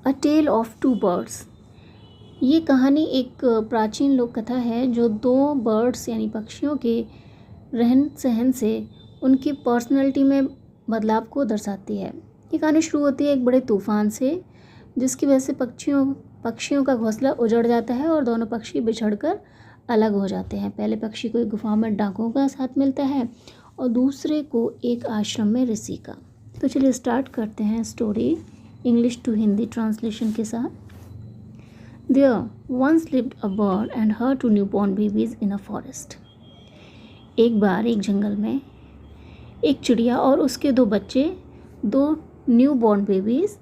A tale of two birds. ये कहानी एक प्राचीन लोक कथा है जो दो बर्ड्स यानी पक्षियों के रहन सहन से उनकी पर्सनैलिटी में बदलाव को दर्शाती है। ये कहानी शुरू होती है एक बड़े तूफान से, जिसकी वजह से पक्षियों का घोंसला उजड़ जाता है और दोनों पक्षी बिछड़कर अलग हो जाते हैं। पहले पक्षी को एक गुफा में डाकुओं का साथ मिलता है और दूसरे को एक आश्रम में ऋषि का। तो चलिए स्टार्ट करते हैं story English to Hindi translation के साथ। There once lived a bird and her two newborn babies in a forest. एक बार एक जंगल में एक चिड़िया और उसके दो बच्चे, दो न्यूबॉर्न बेबीज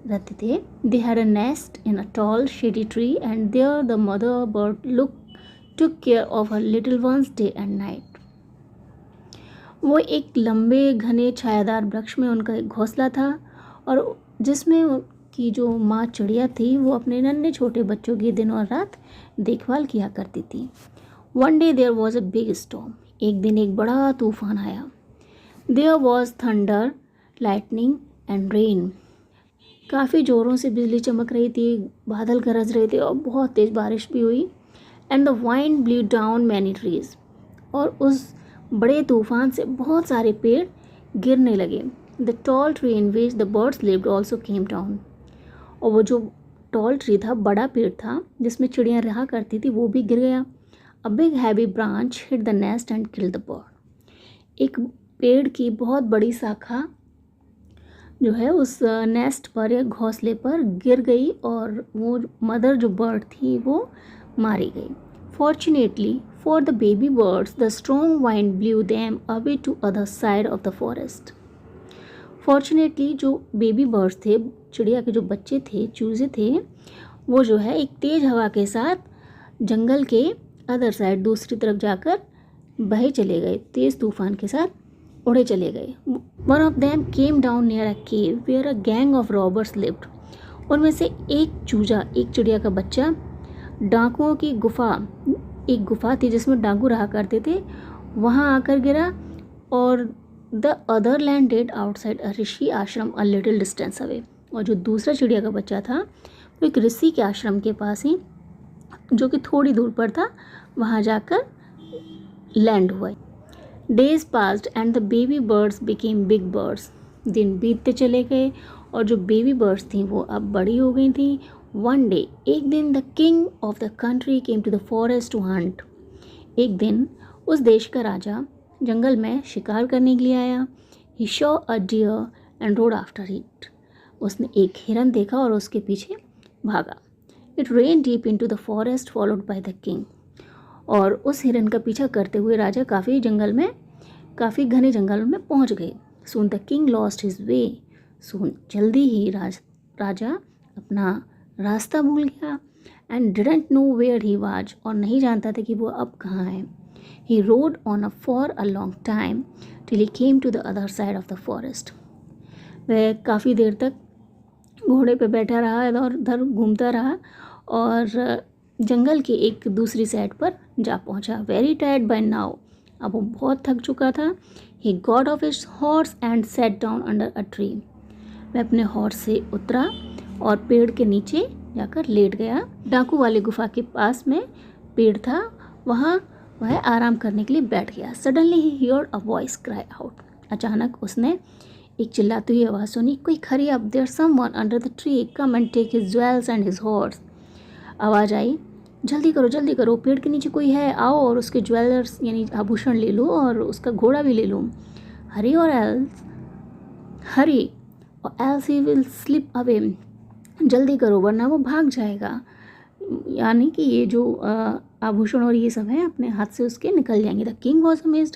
रहते थे। They had a nest in a tall shady tree and there the mother bird took care of her little ones day and night. वो एक लंबे घने छायादार वृक्ष में उनका एक घोंसला था और जिसमें कि जो माँ चिड़िया थी वो अपने नन्हे छोटे बच्चों की दिन और रात देखभाल किया करती थी। One day there was a big storm. एक दिन एक बड़ा तूफान आया। There was thunder, lightning and rain. काफ़ी ज़ोरों से बिजली चमक रही थी, बादल गरज रहे थे और बहुत तेज़ बारिश भी हुई। And the wind blue down many trees. और उस बड़े तूफान से बहुत सारे पेड़ गिरने लगे। The tall tree in which the birds lived also came down. और वो जो टॉल ट्री था, बड़ा पेड़ था जिसमें चिड़ियाँ रहा करती थी, वो भी गिर गया। A big heavy branch hit the nest and kill the bird. एक पेड़ की बहुत बड़ी शाखा जो है उस नेस्ट पर या घोंसले पर गिर गई और वो मदर जो बर्ड थी वो मारी गई। Fortunately for the baby birds the strong wind blew them away to other side of the forest. Fortunately जो बेबी बर्ड्स थे, चिड़िया के जो बच्चे थे, चूजे थे, वो जो है एक तेज़ हवा के साथ जंगल के अदर साइड दूसरी तरफ जाकर बहे चले गए, तेज़ तूफान के साथ उड़े चले गए। One of them came down near a cave where a gang of robbers lived. उनमें से एक चूजा, एक चिड़िया का बच्चा, डाकुओं की एक गुफा थी जिसमें डाकू रहा करते थे, वहाँ आकर गिरा। और the other landed outside a rishi ashram a little distance away. और जो दूसरा चिड़िया का बच्चा था वो एक ऋषि के आश्रम के पास ही, जो कि थोड़ी दूर पर था, वहाँ जाकर लैंड हुआ। Days passed and the baby birds became big birds. दिन बीतते चले गए और जो बेबी बर्ड्स थी वो अब बड़ी हो गई थी। वन डे, एक दिन, the king of the country came to the forest to hunt. एक दिन उस देश का राजा जंगल में शिकार करने के लिए आया। He saw a deer and ran after it. उसने एक हिरन देखा और उसके पीछे भागा। It ran deep into the forest followed by the king. और उस हिरन का पीछा करते हुए राजा काफ़ी घने जंगल में पहुंच गए। Soon the king lost his way. Soon, जल्दी ही राजा अपना रास्ता भूल गया। And didn't know where he was. और नहीं जानता था कि वो अब कहाँ है। He rode on for a long time till he came to the other side of the forest. वह काफ़ी देर तक घोड़े पे बैठा रहा, इधर उधर घूमता रहा और जंगल के एक दूसरी साइड पर जा पहुंचा। Very tired by now. अब वो बहुत थक चुका था। He got off his horse and sat down under a tree. वह अपने हॉर्स से उतरा और पेड़ के नीचे जाकर लेट गया। डाकू वाली गुफा के पास में पेड़ था, वहाँ वह आराम करने के लिए बैठ गया। Suddenly he heard a voice cry out. अचानक उसने एक चिल्लाती हुई आवाज़ सुनी, quick hurry up, there someone under the tree, come and take his jewels and his horse. आवाज़ आई, जल्दी करो, पेड़ के नीचे कोई है, आओ और उसके ज्वेलर्स यानी आभूषण ले लो और उसका घोड़ा भी ले लो। हरी और else he will slip away. जल्दी करो वरना वो भाग जाएगा, यानी कि ये जो आभूषण और ये सब है अपने हाथ से उसके निकल जाएंगे। The king was amazed.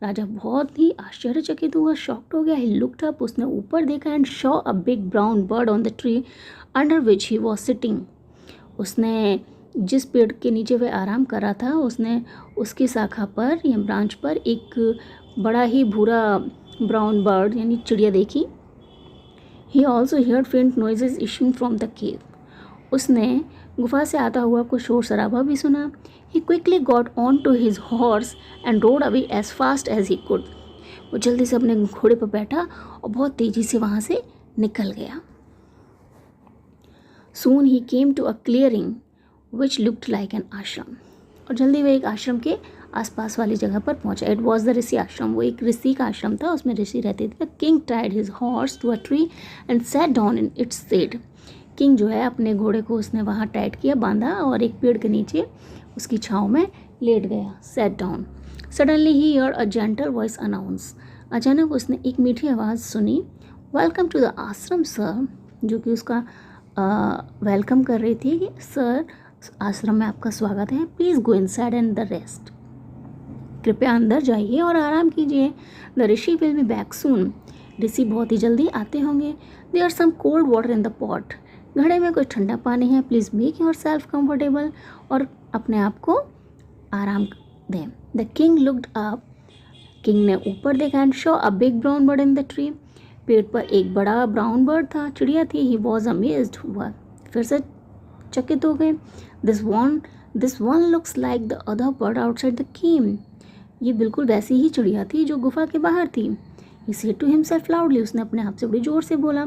राजा बहुत ही आश्चर्यचकित हुआ, शॉक्ड हो गया। He looked up. उसने ऊपर देखा and saw a big brown bird on the tree under which he was sitting. उसने जिस पेड़ के नीचे वह आराम कर रहा था, उसने उसकी शाखा पर या ब्रांच पर एक बड़ा ही भूरा ब्राउन बर्ड यानी चिड़िया देखी। ही ऑल्सो हियर्ड फेंट noises issuing from the cave. उसने गुफा से आता हुआ कुछ शोर शराबा भी सुना। He quickly got onto his horse and rode away as fast as he could. वो जल्दी से अपने घोड़े पर बैठा और बहुत तेज़ी से वहाँ से निकल गया। Soon he came to a clearing which looked like an ashram. और जल्दी वह एक आश्रम के आसपास वाली जगह पर पहुंचा. It was the ऋषि आश्रम. वो एक ऋषि का आश्रम था, उसमें ऋषि रहते थे. The king tied his horse to a tree and sat down in its shade. King जो है अपने घोड़े को उसने वहाँ टाइट किया, बांधा, और एक पेड़ के नीचे उसकी छाँव में लेट गया. Sat down. Suddenly he heard a gentle voice announce. अचानक उसने एक मीठी आवाज़ सुनी. Welcome to the ashram, sir. जो कि उसका वेलकम कर रही थी कि सर, आश्रम में आपका स्वागत है. Please go inside and the rest. कृपया अंदर जाइए और आराम कीजिए. The rishi will be back soon. ऋषि बहुत ही जल्दी आते होंगे. There some cold water in the pot. घड़े में कुछ ठंडा पानी है. Please make yourself comfortable. और अपने आप को आराम दें. The king looked up. King ने ऊपर देखा and saw a big brown bird in the tree. पेड़ पर एक बड़ा ब्राउन बर्ड था, चिड़िया थी. He was amazed. वह फिर से चकित हो गए. This one looks like the other bird outside the cave. ये बिल्कुल वैसी ही चिड़िया थी जो गुफा के बाहर थी. He said to himself loudly. उसने अपने आप से बड़ी जोर से बोला.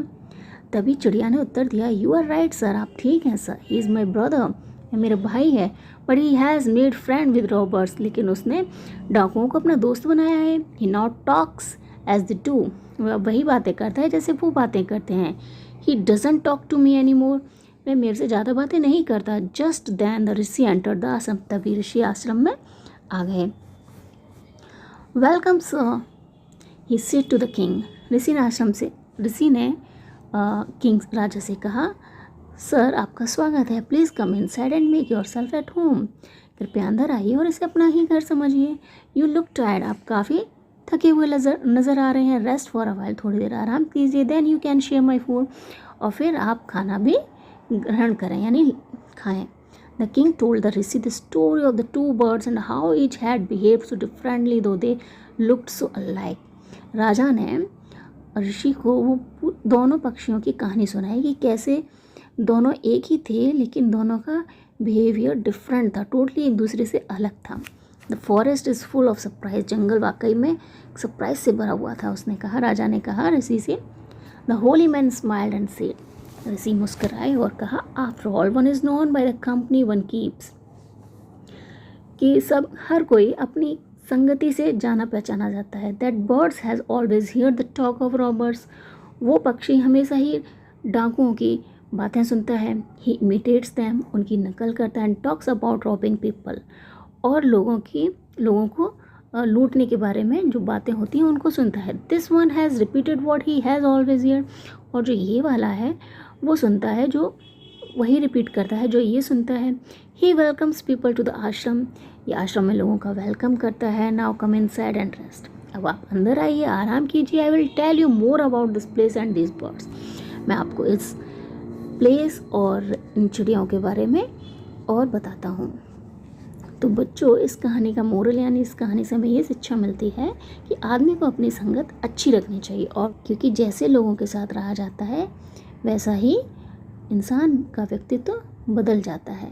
तभी चिड़िया ने उत्तर दिया, यू आर राइट सर, आप ठीक हैं sir. He is my brother. ये मेरा भाई है. But he has made friend with robbers. लेकिन उसने डाकुओं को अपना दोस्त बनाया है. He not talks as the two. वह वही बातें करता है जैसे वो बातें करते हैं. He doesn't talk to me any more. वह मेरे से ज़्यादा बातें नहीं करता. Just then the rishi enter the ashram. तभी ऋषि आश्रम में आ गए. Welcome sir, he said to the king. ऋषि ने किंग राजा से कहा, सर आपका स्वागत है. Please come inside and make yourself at home. कृपया अंदर आइए और इसे अपना ही घर समझिए. You look tired. आप काफ़ी थके हुए नज़र आ रहे हैं. Rest for a while. थोड़ी देर आराम कीजिए. Then you can share my food. और फिर आप खाना भी ग्रहण करें, यानी खाएं. The king told the rishi the story of the two birds and how each had behaved so differently though they looked so alike. राजा ने ऋषि को वो दोनों पक्षियों की कहानी सुनाई कि कैसे दोनों एक ही थे लेकिन दोनों का बिहेवियर डिफरेंट था, टोटली एक दूसरे से अलग था. The forest is full of surprise. जंगल वाकई में सरप्राइज से भरा हुआ था. उसने कहा, राजा ने कहा ऋषि से. The holy man smiled and said. ऋषि मुस्कराए और कहा, after all one is known by the company one keeps. कि सब हर कोई अपनी संगति से जाना पहचाना जाता है. That birds has always here the talk of robbers. वो पक्षी हमेशा ही डाकुओं की बातें सुनता है. ही इमिटेट्स दैम. उनकी नकल करता है. And talks about robbing people. और लोगों को लूटने के बारे में जो बातें होती हैं उनको सुनता है. This one has repeated what he has always here. और जो ये वाला है वो सुनता है, जो वही रिपीट करता है जो ये सुनता है. He welcomes people to the ashram. ये आश्रम में लोगों का वेलकम करता है. Now come inside and rest. अब आप अंदर आइए, आराम कीजिए. I will tell you more about this place and this birds. मैं आपको इस प्लेस और इन चिड़ियों के बारे में और बताता हूँ. तो बच्चों, इस कहानी का मोरल यानी इस कहानी से हमें ये शिक्षा मिलती है कि आदमी को अपनी संगत अच्छी रखनी चाहिए. और क्योंकि जैसे लोगों के साथ रहा जाता है वैसा ही इंसान का व्यक्तित्व बदल जाता है.